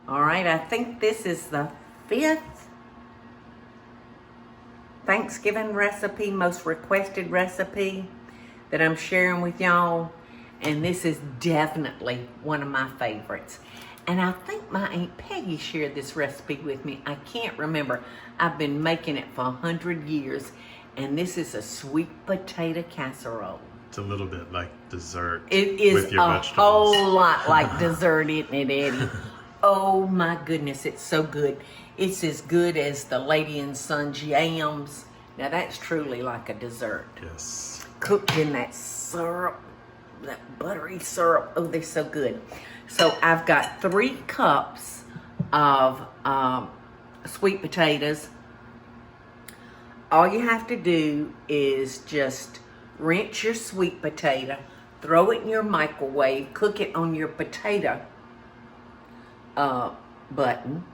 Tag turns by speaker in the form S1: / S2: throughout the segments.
S1: All right, I think this is the 5th Thanksgiving recipe, most requested recipe that I'm sharing with y'all. And this is definitely one of my favorites. And I think my Aunt Peggy shared this recipe with me. I can't remember. I've been making it for 100 years. And this is a sweet potato casserole.
S2: It's a little bit like dessert.
S1: It is
S2: with your
S1: a
S2: vegetables.
S1: whole lot like dessert, isn't it, Eddie? Oh my goodness, it's so good. It's as good as the Lady and Son's yams. Now that's truly like a dessert.
S2: Yes.
S1: Cooked in that syrup, that buttery syrup. Oh, they're so good. So I've got 3 cups of sweet potatoes. All you have to do is just rinse your sweet potato, throw it in your microwave, cook it on your potato button,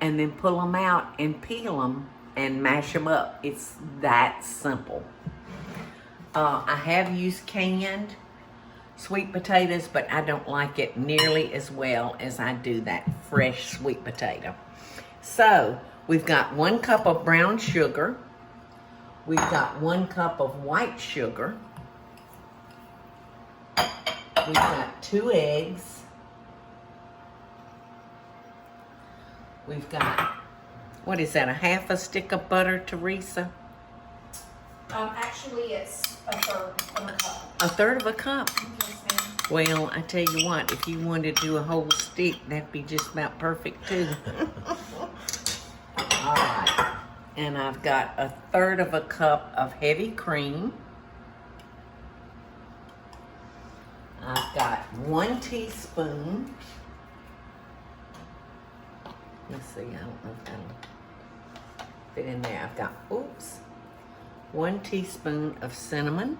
S1: and then pull them out and peel them and mash them up. It's that simple. I have used canned sweet potatoes, but I don't like it nearly as well as I do that fresh sweet potato. So we've got 1 cup of brown sugar. We've got 1 cup of white sugar. We've got 2 eggs. We've got, what is that, a half a stick of butter, Teresa?
S3: Actually, it's a third of a cup.
S1: A third of a cup?
S3: Yes, ma'am.
S1: Well, I tell you what, if you wanted to do a whole stick, that'd be just about perfect too. All right. And I've got a third of a cup of heavy cream. I've got 1 teaspoon. Let's see, I don't know if that'll fit in there. I've got, 1 teaspoon of cinnamon.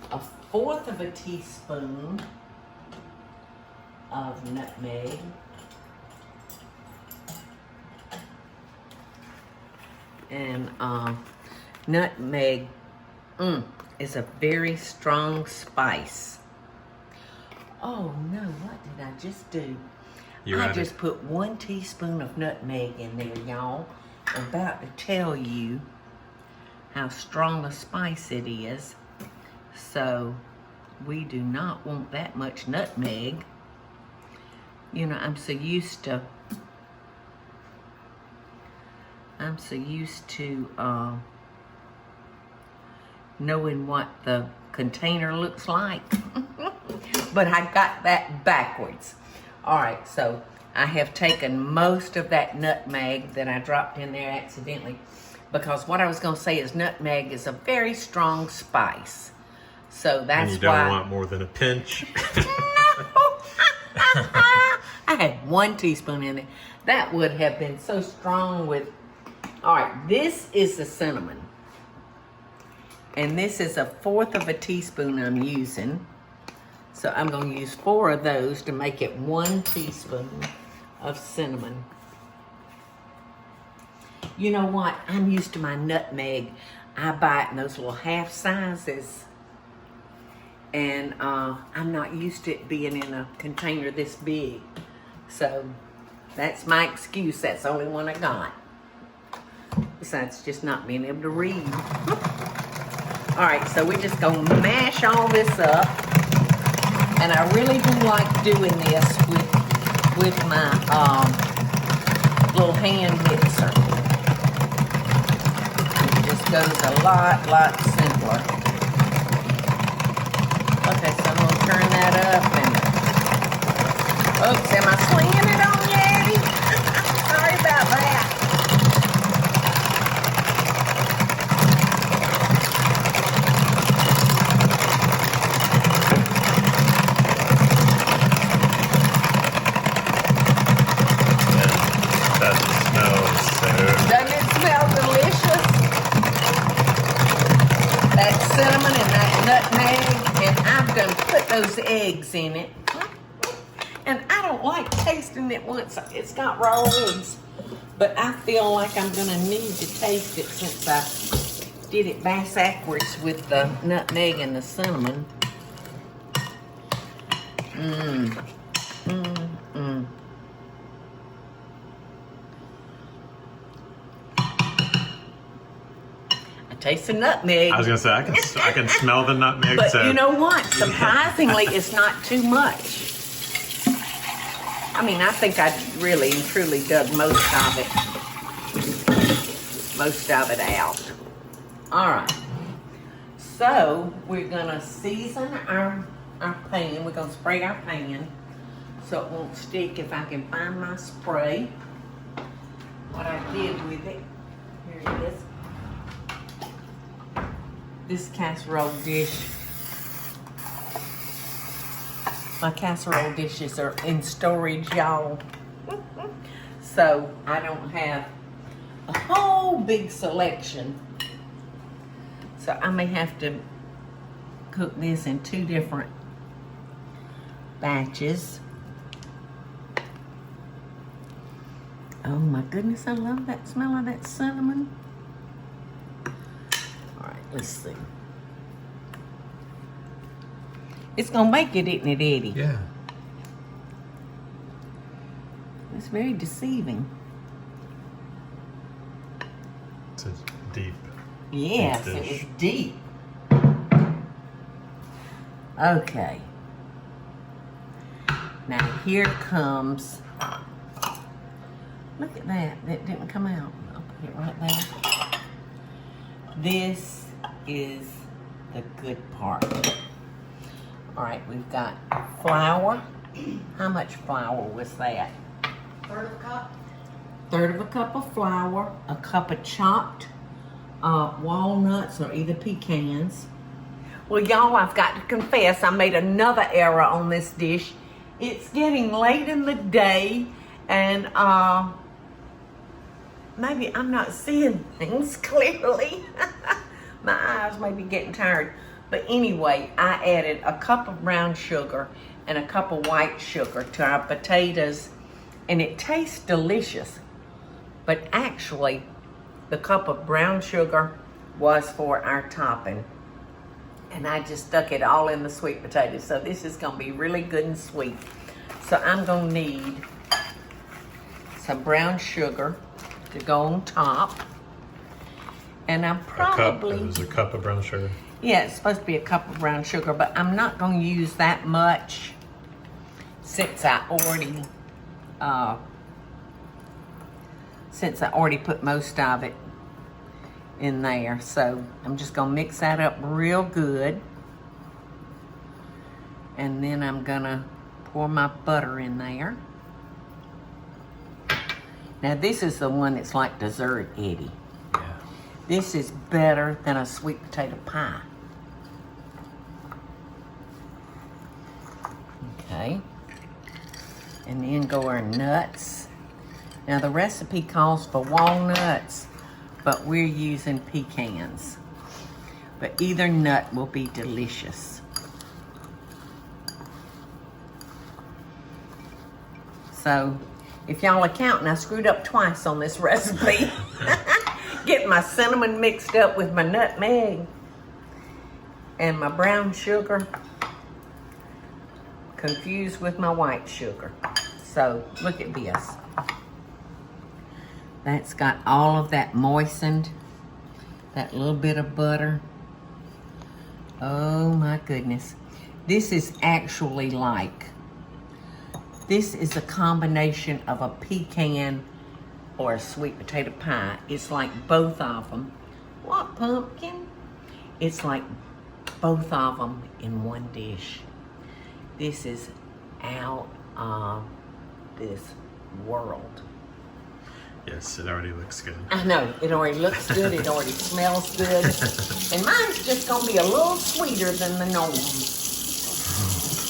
S1: 1/4 of a teaspoon of nutmeg. And nutmeg is a very strong spice. Oh no, what did I just do? I just put 1 teaspoon of nutmeg in there, y'all. I'm about to tell you how strong a spice it is. So we do not want that much nutmeg. You know, I'm so used to knowing what the container looks like. But I got that backwards. All right, so I have taken most of that nutmeg that I dropped in there accidentally, because what I was going to say is nutmeg is a very strong spice. So that's why.
S2: And you don't want more than a pinch.
S1: No! I had 1 teaspoon in it. That would have been so strong with. All right, this is the cinnamon. And this is 1/4 of a teaspoon I'm using. So I'm going to use 4 of those to make it 1 teaspoon of cinnamon. You know what? I'm used to my nutmeg. I buy it in those little half sizes. And I'm not used to it being in a container this big. So that's my excuse. That's the only one I got. Besides just not being able to read. All right, so we're just going to mash all this up. And I really do like doing this with my little hand mixer. It just goes a lot simpler. Okay, so I'm going to turn that up and... Oops, am I swinging it on you, Eddie? Sorry about that. Doesn't it smell delicious? That cinnamon and that nutmeg, and I'm going to put those eggs in it. And I don't like tasting it once it's got raw eggs, but I feel like I'm going to need to taste it since I did it backwards with the nutmeg and the cinnamon. taste the nutmeg.
S2: I was gonna say I can smell the nutmeg.
S1: But
S2: so
S1: you know what? Surprisingly, it's not too much. I mean, I think I really and truly dug most of it out. All right. So we're gonna season our pan. We're gonna spray our pan so it won't stick. If I can find my spray, what I did with it, here it is. This casserole dish. My casserole dishes are in storage, y'all. So I don't have a whole big selection. So I may have to cook this in 2 different batches. Oh my goodness, I love that smell of that cinnamon. All right, let's see. It's gonna make it, isn't it, Eddie?
S2: yeah.
S1: It's very deceiving.
S2: It's a deep.
S1: Yes,
S2: Deep
S1: it
S2: dish.
S1: was deep. Okay. Now here comes, look at that, that didn't come out. I'll put it right there. This is the good part. All right, we've got flour. How much flour was that?
S3: 1/3 cup.
S1: 1/3 cup of flour, a cup of chopped walnuts or either pecans. Well, y'all, I've got to confess, I made another error on this dish. It's getting late in the day, and maybe I'm not seeing things clearly. My eyes may be getting tired. But anyway, I added a cup of brown sugar and a cup of white sugar to our potatoes, and it tastes delicious. But actually, the cup of brown sugar was for our topping. And I just stuck it all in the sweet potatoes. So this is gonna be really good and sweet. So I'm gonna need some brown sugar to go on top. And I'm probably...
S2: It was a cup of brown sugar.
S1: Yeah, it's supposed to be a cup of brown sugar, but I'm not going to use that much since I already put most of it in there. So I'm just going to mix that up real good. And then I'm going to pour my butter in there. Now this is the one that's like dessert, Eddie.
S2: Yeah.
S1: This is better than a sweet potato pie. Okay. And then go our nuts. Now the recipe calls for walnuts, but we're using pecans. But either nut will be delicious. So, if y'all are counting, I screwed up twice on this recipe. Getting my cinnamon mixed up with my nutmeg and my brown sugar confused with my white sugar. So look at this. That's got all of that moistened, that little bit of butter. Oh my goodness. This is actually like, this is a combination of a pecan or a sweet potato pie. It's like both of them. What, pumpkin? It's like both of them in one dish. This is out of this world.
S2: Yes, it already looks good.
S1: I know, it already looks good, it already smells good. And mine's just gonna be a little sweeter than the norm.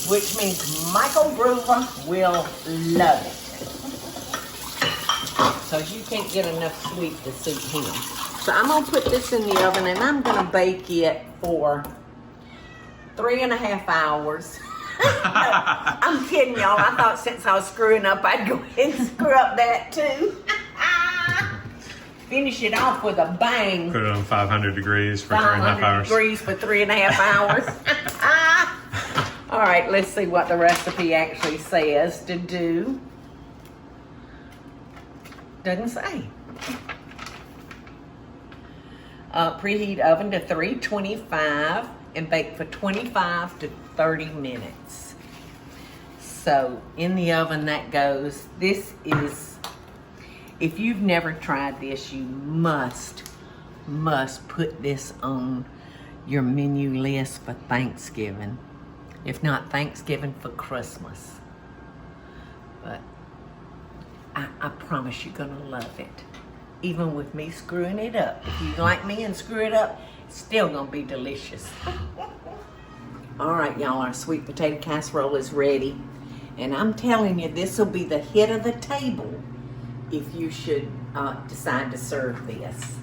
S1: Which means Michael Brewer will love it. So you can't get enough sweet to suit him. So I'm gonna put this in the oven and I'm gonna bake it for 3.5 hours. No, I'm kidding y'all. I thought since I was screwing up, I'd go ahead and screw up that too. Finish it off with a bang.
S2: Put it on 500 degrees for 3.5
S1: 500
S2: hours.
S1: degrees for 3.5 hours. All right, let's see what the recipe actually says to do. Doesn't say. Preheat oven to 325 and bake for 25 to 30 minutes. So in the oven that goes. This is, if you've never tried this, you must put this on your menu list for Thanksgiving. If not Thanksgiving, for Christmas. But I promise you're gonna love it. Even with me screwing it up. If you like me and screw it up, it's still gonna be delicious. All right, y'all, our sweet potato casserole is ready. And I'm telling you, this will be the hit of the table if you should decide to serve this.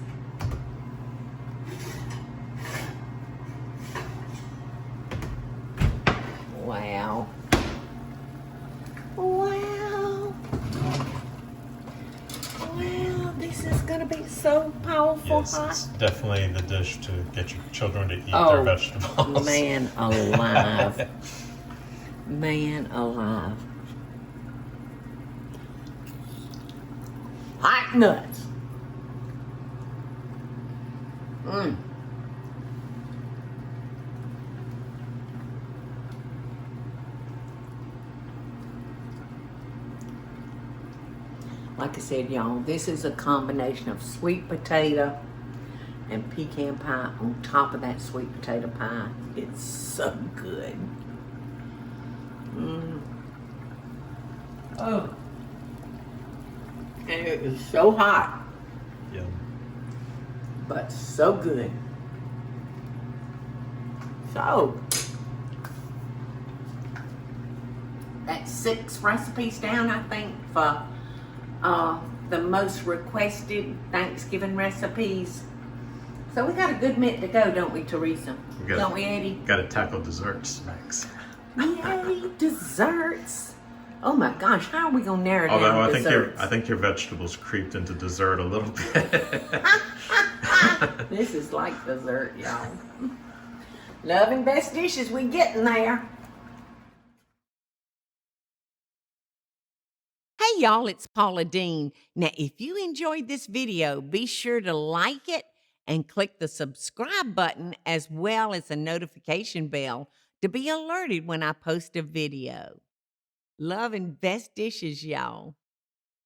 S1: Wow. Wow. Wow, this is gonna be so powerful.
S2: Yes,
S1: hot.
S2: it's definitely the dish to get your children to eat
S1: Oh,
S2: their vegetables.
S1: Man alive. Man alive. Hot nuts. Mmm. Like I said, y'all, this is a combination of sweet potato and pecan pie on top of that sweet potato pie. It's so good. Mm. Oh. And it is so hot,
S2: Yum.
S1: but so good. So, that's 6 recipes down, I think, for the most requested Thanksgiving recipes. So we got a good minute to go, don't we, Teresa? Don't we, Eddie?
S2: Got to tackle desserts next.
S1: Yay, desserts. Oh my gosh, how are we gonna narrow
S2: Although
S1: down
S2: I
S1: desserts?
S2: think your vegetables creeped into dessert a little bit.
S1: This is like dessert, y'all. Love and best dishes, we getting there. Hey y'all, it's Paula Deen. Now, if you enjoyed this video, be sure to like it and click the subscribe button as well as the notification bell to be alerted when I post a video. Love and best dishes, y'all.